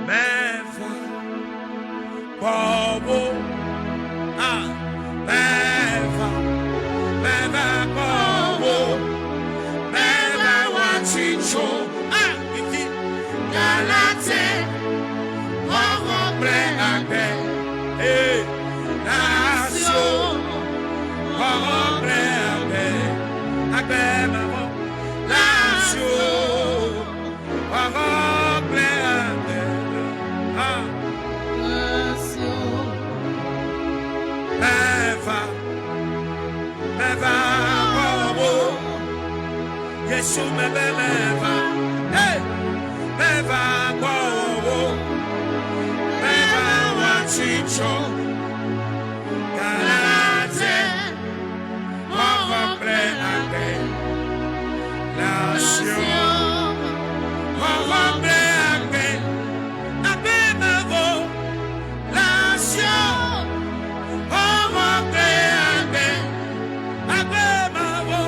Meva, Bobo, Meva, Bobo, Meva, Wachicho, Iti, Galate, Wahobre, Agbe, Nasio, Wahobre, Agbe, Mavo, Nasio, Wahobre, Yesu meva, hey, meva bowo, meva wachicho, galate, wawa pre ake, nasio, wawa pre ake, abe mevo, nasio, wawa pre ake, abe mevo.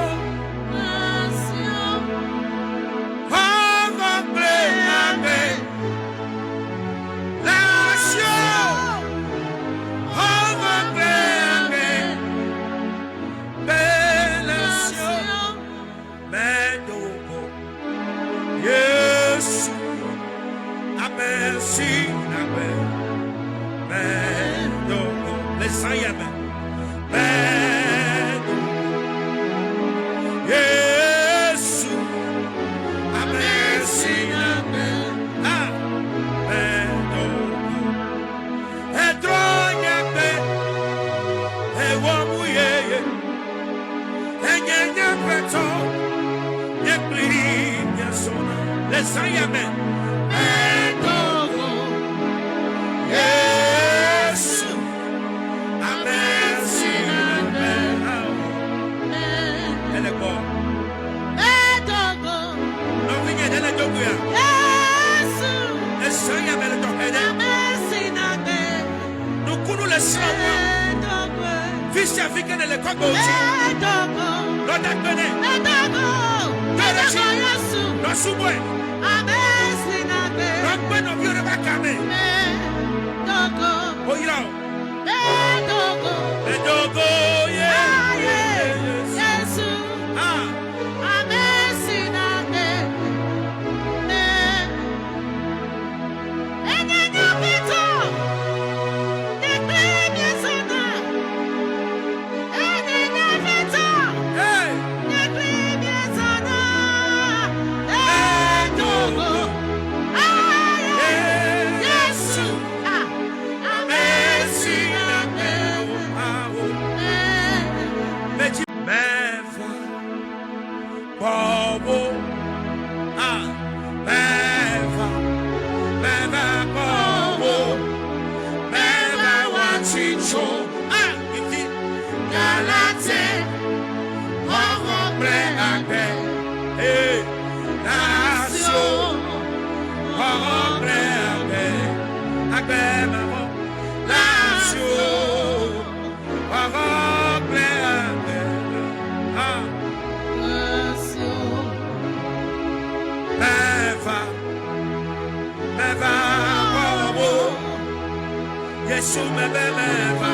Yesu meva,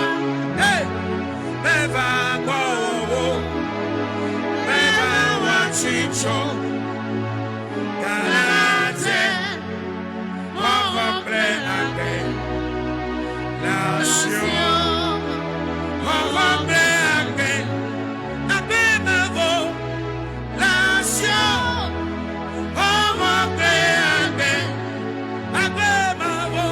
hey, meva bowo, meva wachicho, galate, wawa pre ake, nasio, wawa pre ake, abe mevo, nasio, wawa pre ake, abe mevo.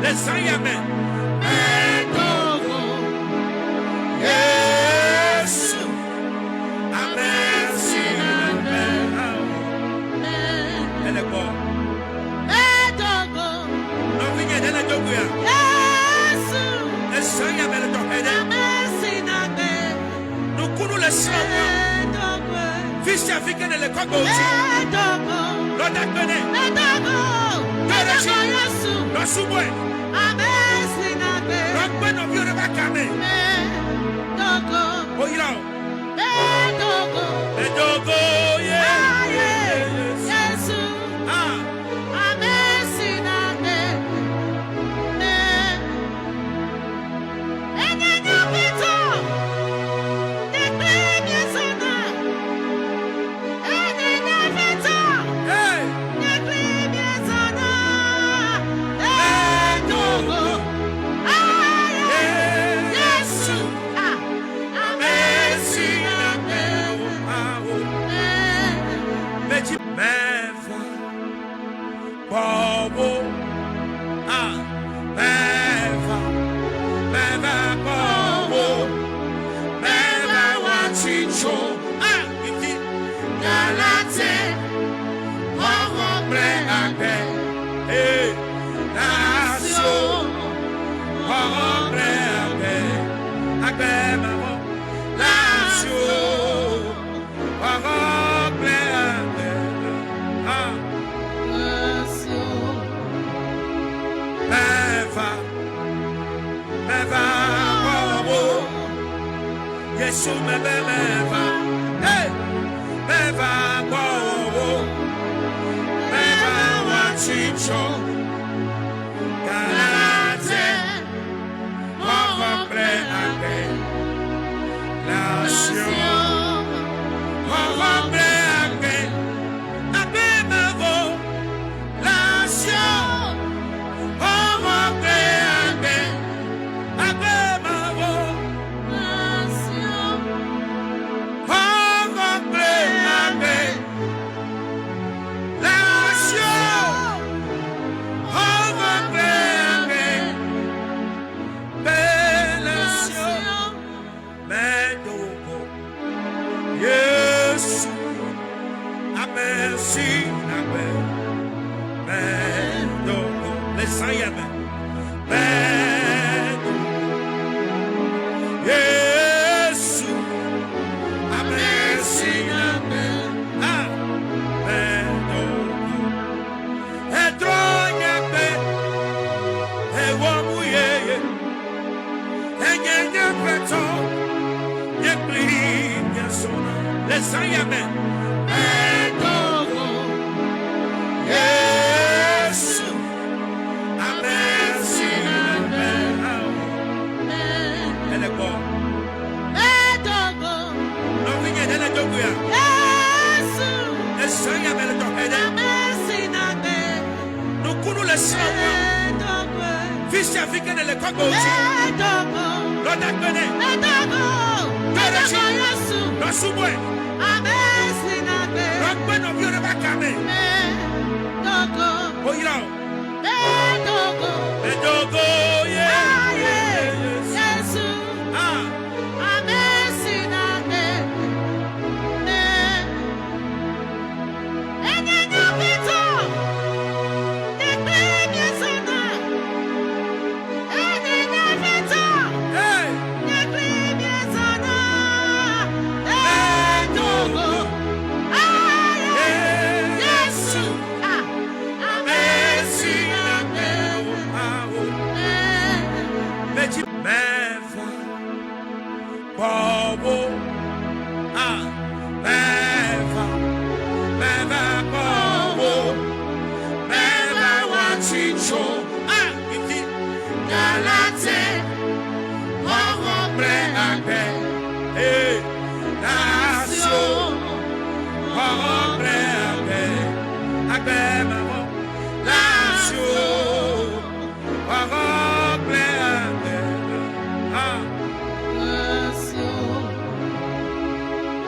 Let's say amen. Yes. Amen. And the ball. Nothing at the dog. Yes. Let's say amen. No kunu le sawa. Fish African and the cockle. Not that penny. No subway. When of you never come in. Oh, you know. Edogo, yeah. Yes. Ah. Amazing. Yes, you may be hey, never go, never watch it show. Galate, over play again. Nation, over play again. Abemavo, nation, over play again. Abemavo. Let's say amen. Yes. Amen. And the ball. Nothing at the dog. Yes. Let's say amen. No kunu le sawa. Fish African and the cockle. Not that penny. No subway. When of you never come in. Oh, you know. Edogo, yeah. Yes. Ah. Amazing.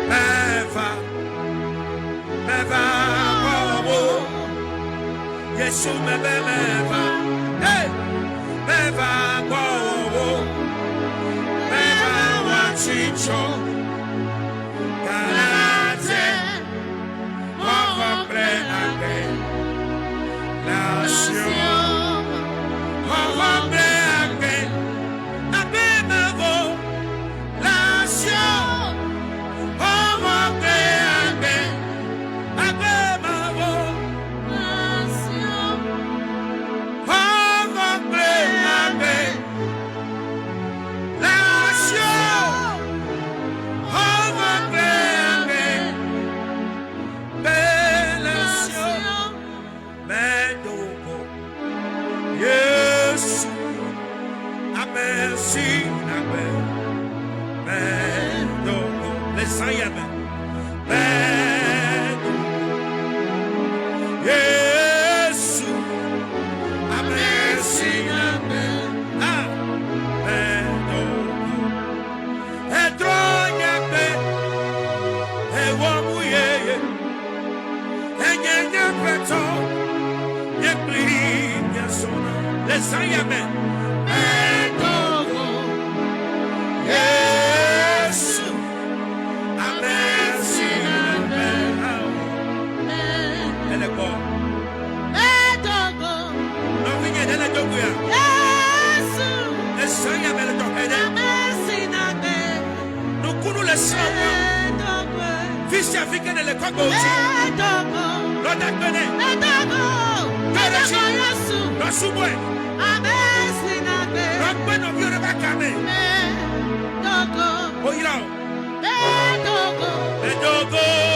Never, never, Yesu meva. Hey, meva go. Meva wachicho. Galate. Hombre ake. Nation. Hombre ake. Abe mevo. Nation. Hombre ake. Abe mevo. Nation. Hombre ake. Nation. Hombre ake. Benation. Medogo. Yes. Amen. See. Amen. Medogo. Messiah. Medogo. Yes. Amen. See. Amen. Ah. Medogo. Edronya be. Ewamu ye. Enyenya preto. Yekli yasona. Messiah. Medogo. Yes. Amen. See. Amen. Eleko. No winye dele doguya. Messiah bele tokede. No kunu le sawa. Fils africain le kogoji. Lord akbene. No subwe. Rakben of you never come. Oh, you know. Medogo.